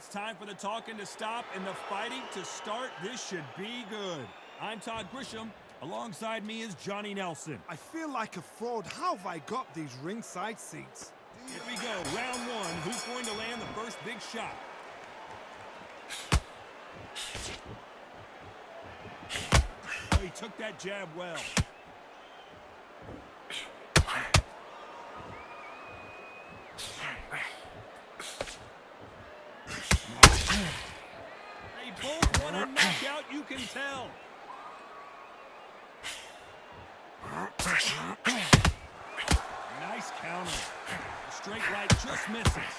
It's time for the talking to stop and the fighting to start. This should be good. I'm Todd Grisham. Alongside me is Johnny Nelson. I feel like a fraud. How have I got these ringside seats? Here we go. Round one. Who's going to land the first big shot? Oh, he took that jab well. They both want a knockout, you can tell. Nice counter. The straight right just misses.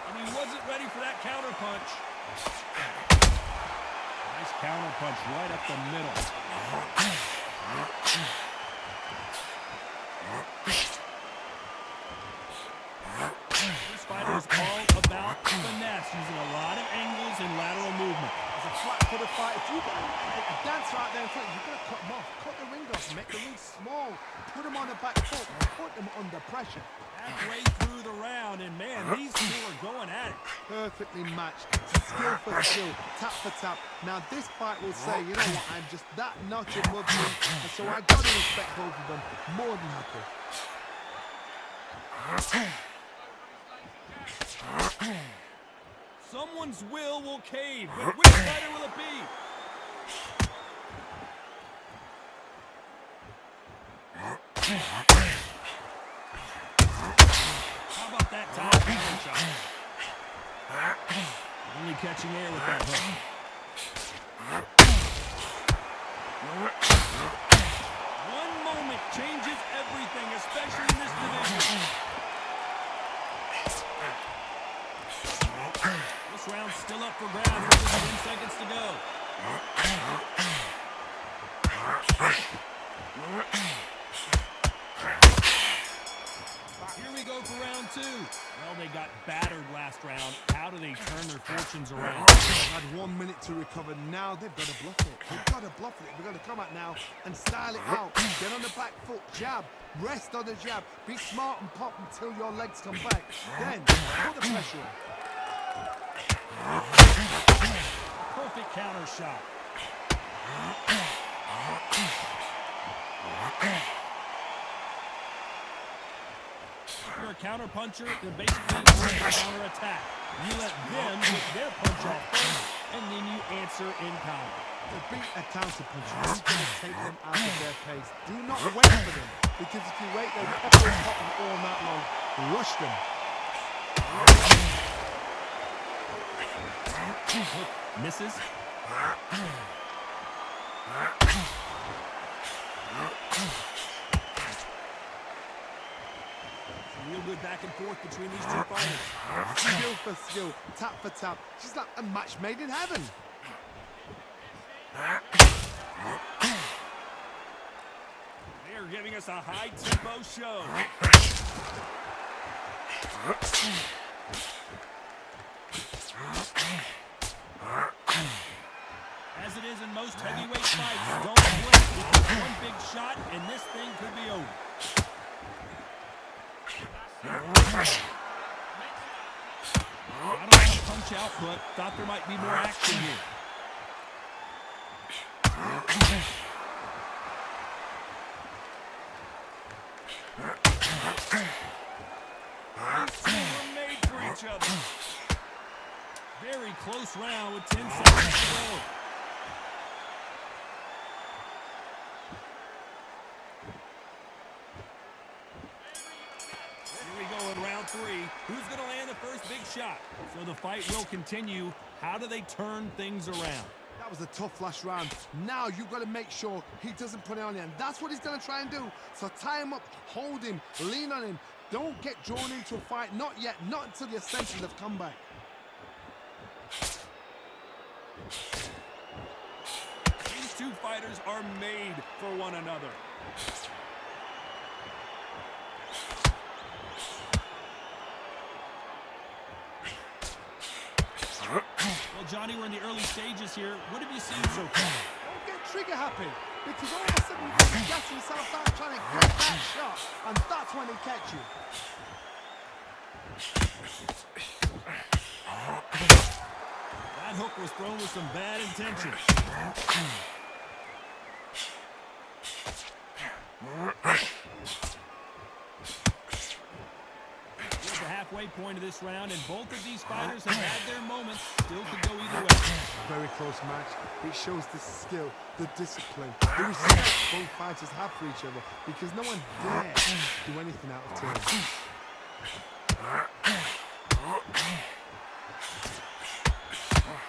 And he wasn't ready for that counter punch. Nice counter punch right up the middle. This fight is all about finesse, using a lot of angles and lateral movement. It's a flat-footed fight. If you've got a dancer out there in front, you've got to cut him off. Cut the ring off, make the ring small. Put him on the back foot and put him under pressure. Halfway through the round, and man, these two are going at it. Perfectly matched. Skill for skill, tap for tap. Now this fight will say, you know what, I'm just that notch above you, and so I got to respect both of them. More than happy. Someone's will cave, but which fighter will it be? How about that top shot? Only catching air with that hook. One moment changes everything, especially in this division. This round's still up for grabs with just 10 seconds to go. Here we go for round two. Well, they got battered last round. How do they turn their fortunes around? They've had 1 minute to recover. Now they've got to bluff it. They've got to bluff it. They've got to come out now and style it out. Get on the back foot, jab, rest on the jab. Be smart and pop until your legs come back. Then put the pressure on. Perfect counter shot. If you're a counter puncher, then basically you're a counter attack. You let them get their punch off first, and then you answer in kind. To beat a counter puncher, you've got to take them out of their pace. Do not wait for them, because if you wait, they'll pepper and pop them all night long. Rush them. Misses. Real good back and forth between these two fighters. Skill for skill, tap for tap. She's like a match made in heaven. They're giving us a high-tempo show. As it is in most heavyweight fights, don't blink. It's one big shot, and this thing could be over. Not a lot of punch output. Thought there might be more action here. These two were made for each other. Very close round with 10 seconds to go. Here we go in round three. Who's going to land the first big shot? So the fight will continue. How do they turn things around? That was a tough last round. Now you've got to make sure he doesn't put it on you, and that's what he's going to try and do. So tie him up, hold him, lean on him. Don't get drawn into a fight. Not yet. Not until the ascension of comeback. These two fighters are made for one another. Well, Johnny, we're in the early stages here. What have you seen so far? Don't get trigger happy, because all of a sudden you gas yourself out trying to get that shot, and that's when they catch you. hook was thrown with some bad intentions. We're at the halfway point of this round, and both of these fighters have had their moments. Still could go either way. Very close match. It shows the skill, the discipline, the respect both fighters have for each other, because no one dare do anything out of turn.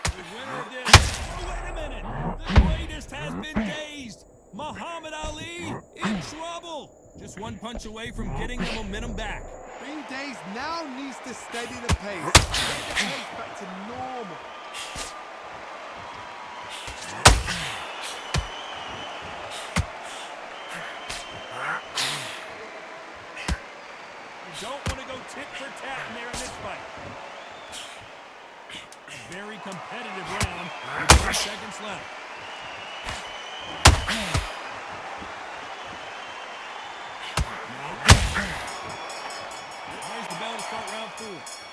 The winner of this. Oh, wait a minute. The greatest has been dazed. Muhammad Ali in trouble. Just one punch away from getting the momentum back. Being dazed now needs to steady the pace. Get the pace back to normal. You don't want to go tit for tat in there in this fight. A very competitive round with 10 seconds left. There's the bell to start round 4.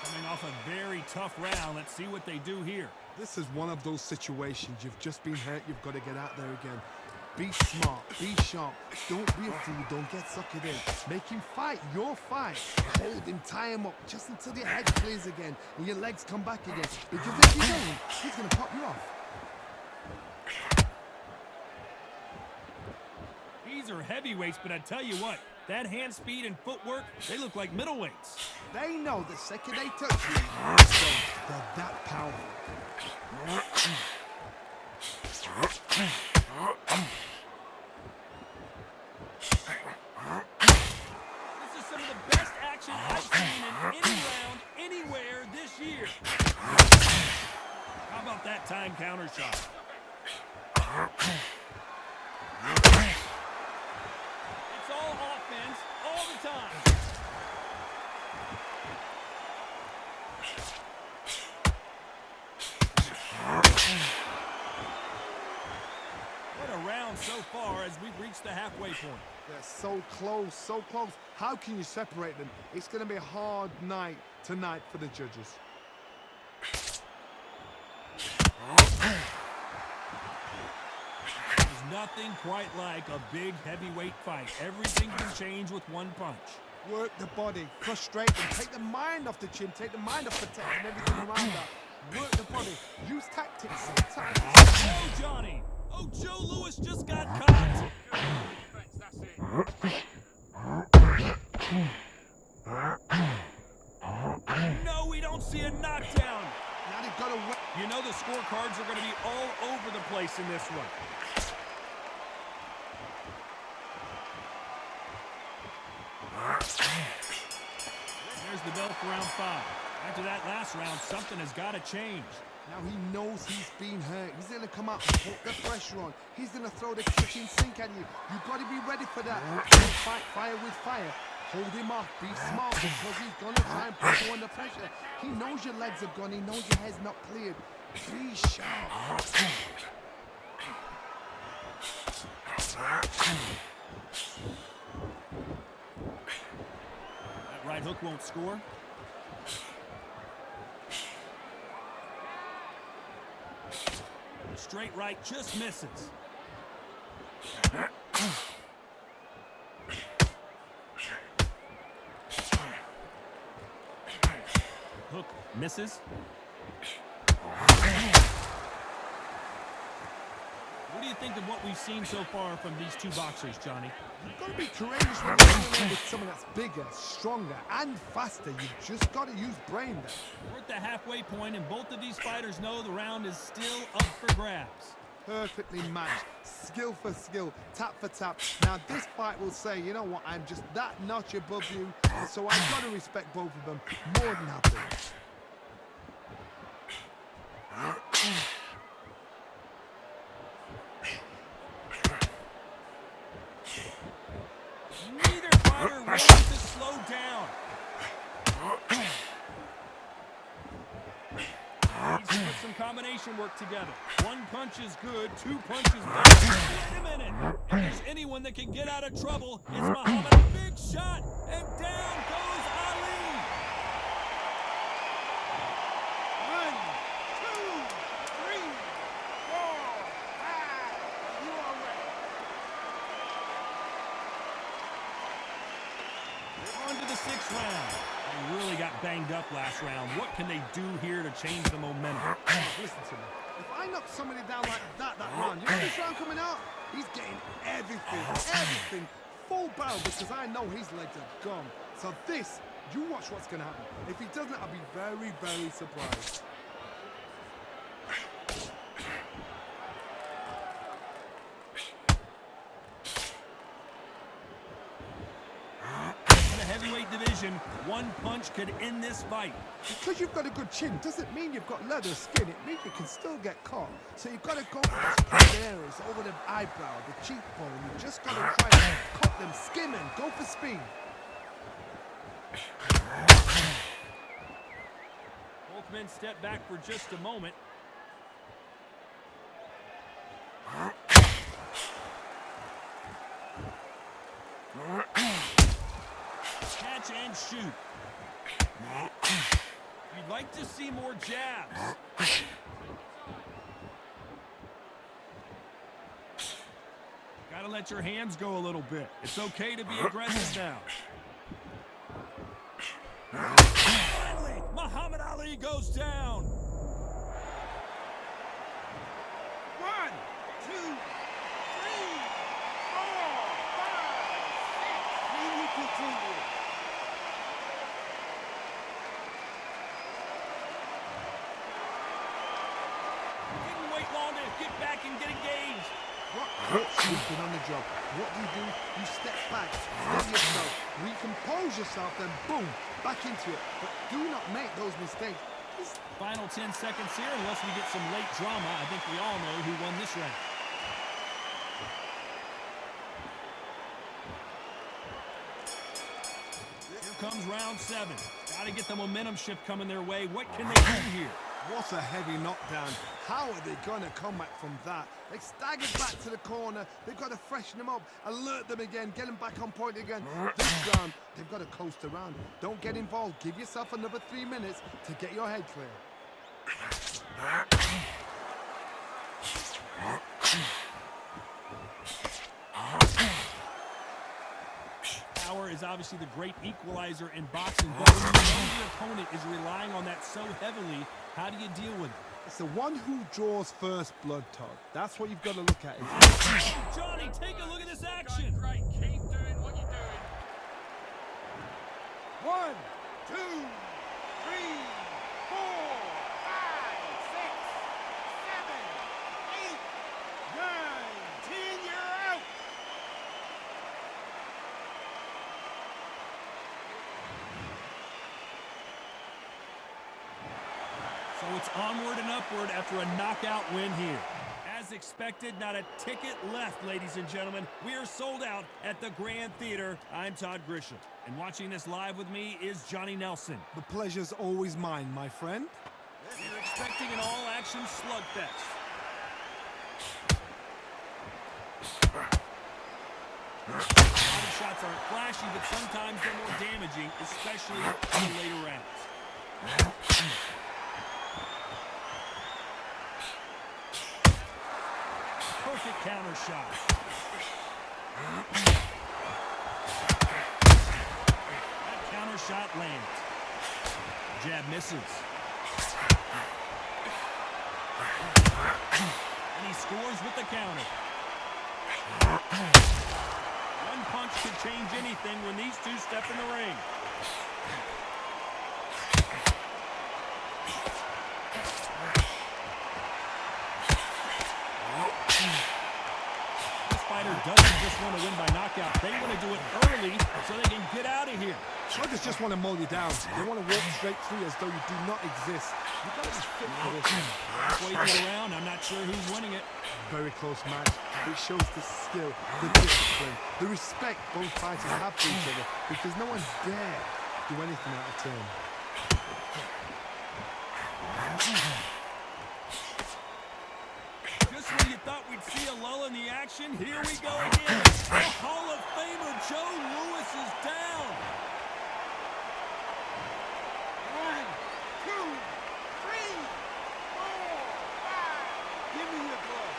Coming off a very tough round. Let's see what they do here. This is one of those situations. You've just been hurt. You've got to get out there again. Be smart. Be sharp. Don't be a fool. Don't get suckered in. Make him fight your fight. Hold him. Tie him up just until your head clears again and your legs come back again. Because if you don't, he's going to pop you off. These are heavyweights, but I tell you what, that hand speed and footwork, they look like middleweights. They know the second they touch you, they're that powerful. This is some of the best action I've seen in any round, anywhere this year. How about that time counter shot? It's all offense, all the time. What a round so far as we've reached the halfway point. They're so close, so close. How can you separate them? It's going to be a hard night tonight for the judges. There's nothing quite like a big heavyweight fight. Everything can change with one punch. Work the body, frustrate them, take the mind off the chin, take the mind off the tech and everything around that. Work the body, use tactics sometimes. Oh, Johnny! Oh, Joe Louis just got caught! That's it. No, we don't see a knockdown. Now they've got to... You know the scorecards are going to be all over the place in this one. There's the bell for round 5. After that last round, something has got to change. Now he knows he's been hurt. He's going to come out and put the pressure on. He's going to throw the kitchen sink at you. You've got to be ready for that. Don't fight fire with fire. Hold him off. Be smart because he's going to try and put you under pressure. He knows your legs have gone. He knows your head's not cleared. Be sharp. That right hook won't score. Straight right just misses. Hook misses. What do you think of what we've seen so far from these two boxers, Johnny? You've got to be courageous when you're dealing with someone that's bigger, stronger, and faster. You've just got to use brain there. We're at the halfway point, and both of these fighters know the round is still up for grabs. Perfectly matched, skill for skill, tap for tap. Now this fight will say, you know what, I'm just that notch above you, so I've got to respect both of them more than happy. Neither fighter wants to slow down. Needs to put some combination work together. One punch is good, 2 punches bad. Wait a minute. If there's anyone that can get out of trouble, it's Muhammad. Big shot, and down goes Ali. 1, 2, sixth round. They really got banged up last round. What can they do here to change the momentum? Listen to me. If I knock somebody down like that round, you know this round coming out? He's getting everything, full barrel, because I know his legs are gone. So this, you watch what's going to happen. If he doesn't, I'll be very, very surprised. In the heavyweight division, one punch could end this fight. Because you've got a good chin doesn't mean you've got leather skin. It means you can still get caught. So you've got to go for the spread areas, over the eyebrow, the cheekbone. You just got to try and cut them, skim and go for speed. Both men step back for just a moment. Catch and shoot. You'd like to see more jabs. Gotta let your hands go a little bit. It's okay to be aggressive now. Finally, Muhammad Ali goes down. 1, 2, 3, 4, 5, 6. Can you continue? Didn't wait long to get back and get engaged. You've been on the job. What do? You step back, steady yourself, recompose yourself, then boom, back into it. But do not make those mistakes. Final 10 seconds here, unless we get some late drama. I think we all know who won this round. Here comes round 7. Got to get the momentum shift coming their way. What can they do here? What a heavy knockdown. How are they going to come back from that? They staggered back to the corner. They've got to freshen them up, alert them again, get them back on point again. This round, they've got to coast around. Don't get involved. Give yourself another 3 minutes to get your head clear. Power is obviously the great equalizer in boxing, but when you know your opponent is relying on that so heavily, how do you deal with it? It's the one who draws first blood, Todd. That's what you've got to look at. Johnny, take a look at this action. Great, keep doing what you're doing. 1, 2, 3, 4, 5, 6, 7, 8, 9, 10. You're out. So it's onward and upward after a knockout win here. As expected, not a ticket left, ladies and gentlemen. We are sold out at the Grand Theater. I'm Todd Grisham, and watching this live with me is Johnny Nelson. The pleasure's always mine, my friend. We're expecting an all-action slugfest. Body shots aren't flashy, but sometimes they're more damaging, especially in the later rounds. Perfect counter shot. That counter shot lands. Jab misses. And he scores with the counter. One punch could change anything when these two step in the ring. Doesn't just want to win by knockout. They want to do it early so they can get out of here. Others just want to mow you down. They want to walk straight through as though you do not exist. You've got to be fit for this. Halfway through the round, I'm not sure who's winning it. Very close match. It shows the skill, the discipline, the respect both fighters have for each other, because no one dare do anything out of turn. Just when you thought we'd see a lull in the action, here we go again. The Hall of Famer Joe Louis is down. 1, 2, 3, 4, 5. Give me your blood.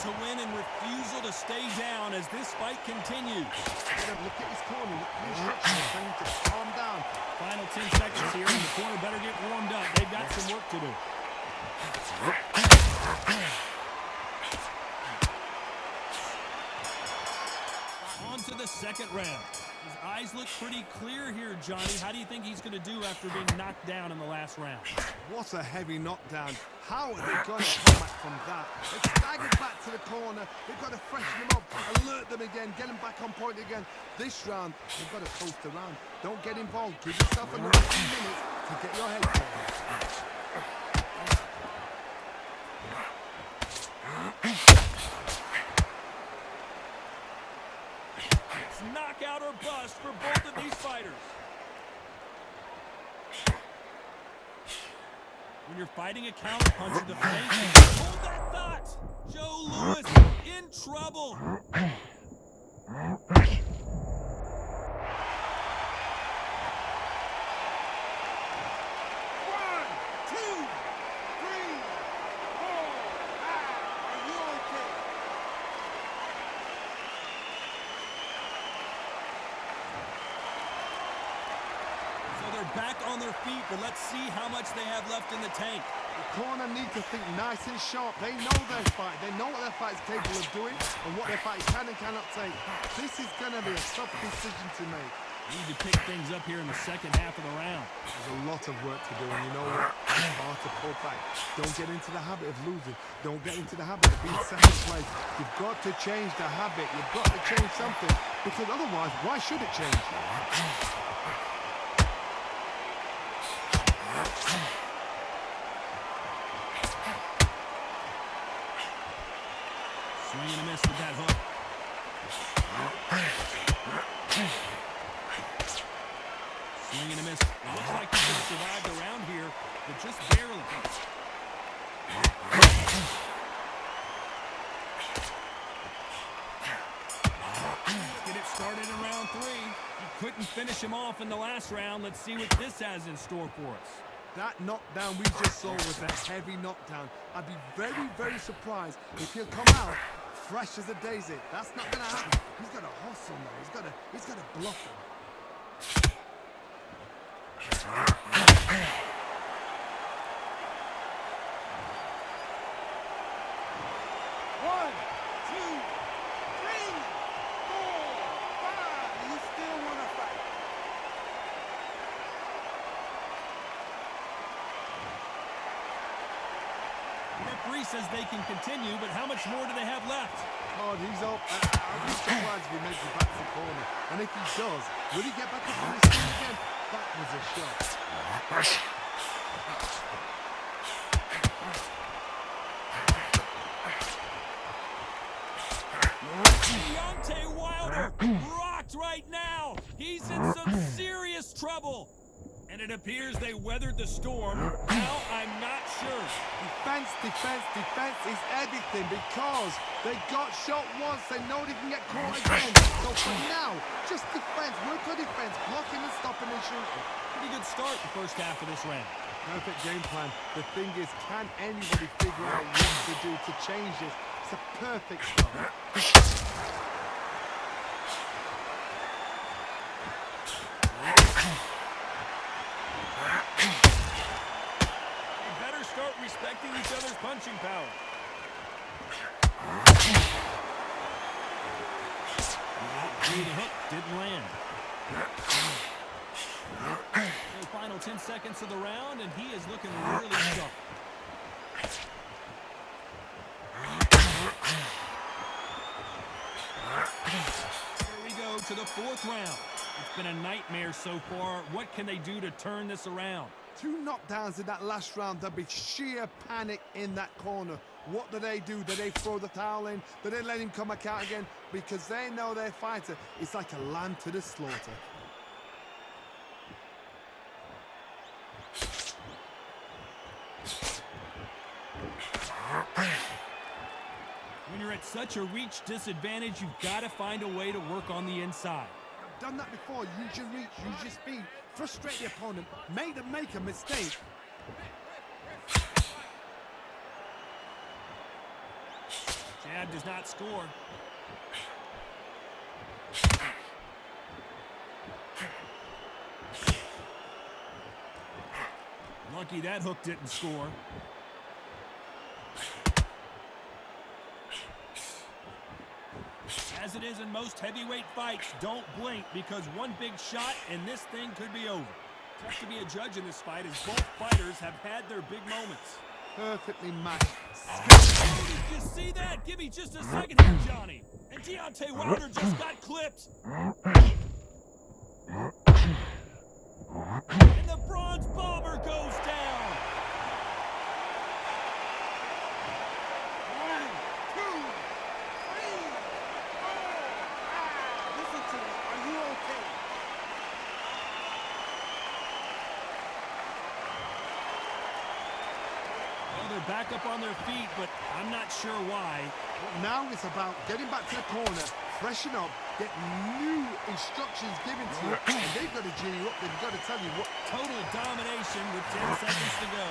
to win and refusal to stay down as this fight continues. Look at his corner. Look at the instructions. Tell him to calm down. Final 10 seconds here, and the corner better get warmed up. They've got some work to do. On to the second round. His eyes look pretty clear here, Johnny. How do you think he's going to do after being knocked down in the last round? What a heavy knockdown. How are they going to come back from that? They staggered back to the corner. They've got to freshen them up, alert them again, get them back on point again. This round, they've got to toast around. Don't get involved. Give yourself another 2 minutes to get your head clear. It's knockout or bust for both of these fighters. When you're fighting a counterpuncher, the feint, hold that thought. Joe Louis in trouble. 1, 2, 3, 4, 5. Are you okay? So they're back on their feet, but let's see how much they have left in the tank. The corner need to think nice and sharp. They know their fight. They know what their fight is capable of doing and what their fight can and cannot take. This is going to be a tough decision to make. Need to pick things up here in the second half of the round. There's a lot of work to do, and you know what? It's hard to pull back. Don't get into the habit of losing. Don't get into the habit of being second place. You've got to change the habit. You've got to change something, because otherwise, why should it change? Swing and a miss with that hook. Swing and a miss. It looks like he could have survived around here, but just barely. Let's get it started in round 3. He couldn't finish him off in the last round. Let's see what this has in store for us. That knockdown we just saw was a heavy knockdown. I'd be very, very surprised if he'll come out fresh as a daisy. That's not going to happen. He's got to hustle now. He's got to bluff him. One, two, three, 4, 5. You still want to fight? The referee says they can continue, but how much more do they have left? Oh, he's up. I'd be surprised if he makes it back to the corner. And if he does, will he get back up on his feet again? That was a shot. Deontay Wilder rocked right now. He's in some serious trouble. And it appears they weathered the storm. Now I'm not sure. Defense, defense, defense is everything, because they got shot once. They know they can get caught again. So for now, just defense. Work on defense. Blocking and stopping and shooting. Pretty good start the first half of this round. Perfect game plan. The thing is, can anybody figure out what to do to change this? It's a perfect start. Start respecting each other's punching power. The hook didn't land. The final 10 seconds of the round, and he is looking really sharp. Here we go to the 4th round. It's been a nightmare so far. What can they do to turn this around? 2 knockdowns in that last round. There'll be sheer panic in that corner. What do? Do they throw the towel in? Do they let him come back out again? Because they know their fighter is like a lamb to the slaughter. When you're at such a reach disadvantage, you've got to find a way to work on the inside. I've done that before. Use your reach, use your speed. Frustrate the opponent. Make them make a mistake. Jab does not score. Lucky that hook didn't score. As it is in most heavyweight fights, don't blink because one big shot and this thing could be over. Tough to be a judge in this fight as both fighters have had their big moments. Perfectly matched. Oh, did you see that? Give me just a second here, Johnny. And Deontay Wilder just got clipped. And the bronze bomber goes down. 1, 2, 3, 4, 5. Listen to me. Are you okay? Well, they're back up on their feet, but I'm not sure why. Now it's about getting back to the corner, freshen up, get new instructions given to you, and they've got to G you up. They've got to tell you what. Total domination with 10 seconds to go.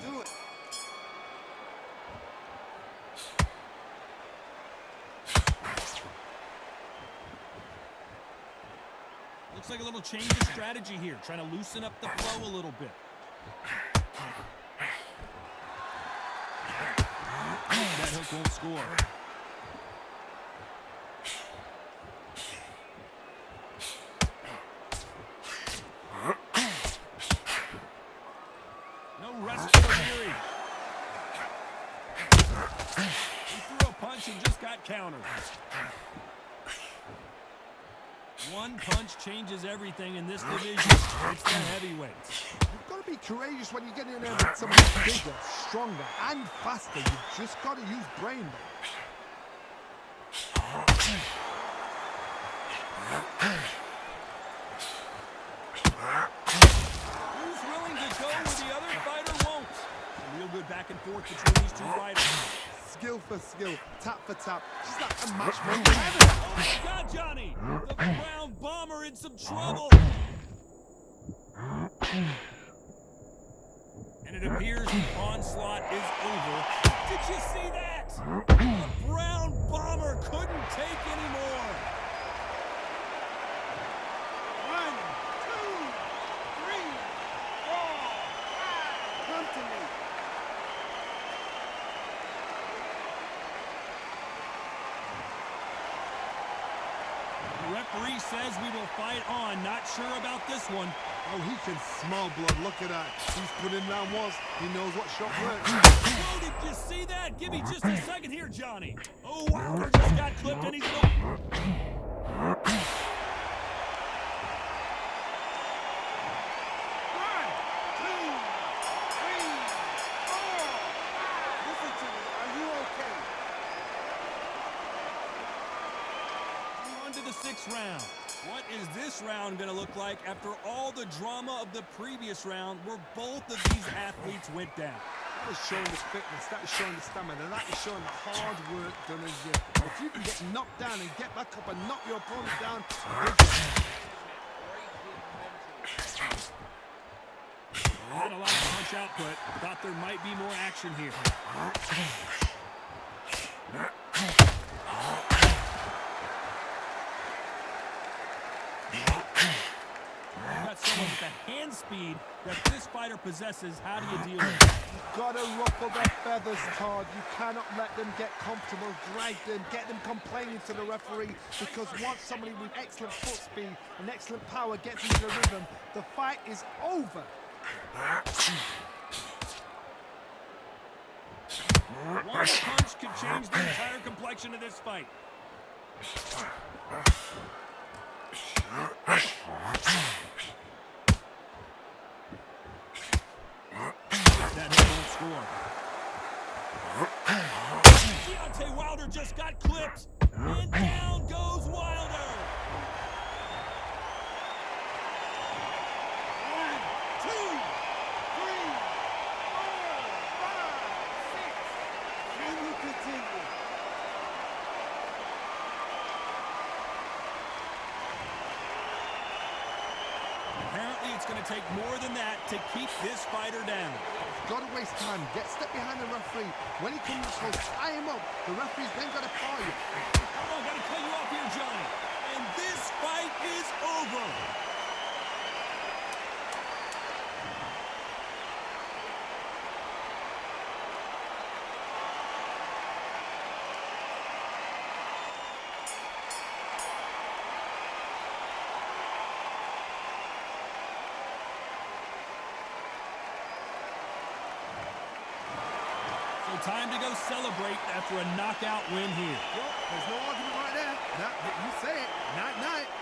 Do it. Looks like a little change of strategy here, trying to loosen up the flow a little bit. That hook won't score. No rest for Fury. He threw a punch and just got countered. One punch changes everything in this division. It's the heavyweights. You've got to be courageous when you get in there with someone bigger, stronger, and faster. You've just got to use brain. Who's willing to go where the other fighter won't? A real good back and forth between these two fighters. Skill for skill, tap for tap. Just like a match made in Oh heaven. my God, Johnny! The brown bomber in some trouble. And it appears the onslaught is over. Did you see that? The brown bomber couldn't take anymore. 1, 2, 3, 4, 5. Come to me. The referee says we will fight on. Not sure about this one. Oh, he can smell blood. Look at that. He's put in round once. He knows what shot works. Oh, did you see that? Give me just a second here, Johnny. Oh, Wilder just got clipped and he's going. 6th round. What is this round going to look like after all the drama of the previous round where both of these athletes went down? That is showing the fitness, that is showing the stamina, that is showing the hard work done as you. If you can get knocked down and get back up and knock your opponent down, not a lot of punch output. Thought there might be more action here. You've got someone with the hand speed that this fighter possesses. How do you deal with it? you've got to ruffle their feathers, Todd. You cannot let them get comfortable, drag them, get them complaining to the referee, because once somebody with excellent foot speed and excellent power gets into the rhythm, the fight is over. One punch could change the entire complexion of this fight. That hit won't score. Deontay Wilder just got clipped, and down goes Wilder. 1, 2, 3, 4, 5, 6. Can you continue? Apparently, it's take more than that to keep this fighter down. Gotta waste time. Get step behind the referee. When he comes close, tie him up. The referee's then gotta call you. Oh, gotta cut you off here, Johnny. And this fight is over. So time to go celebrate after a knockout win here. Well, there's no argument right there. You say it. Night, night.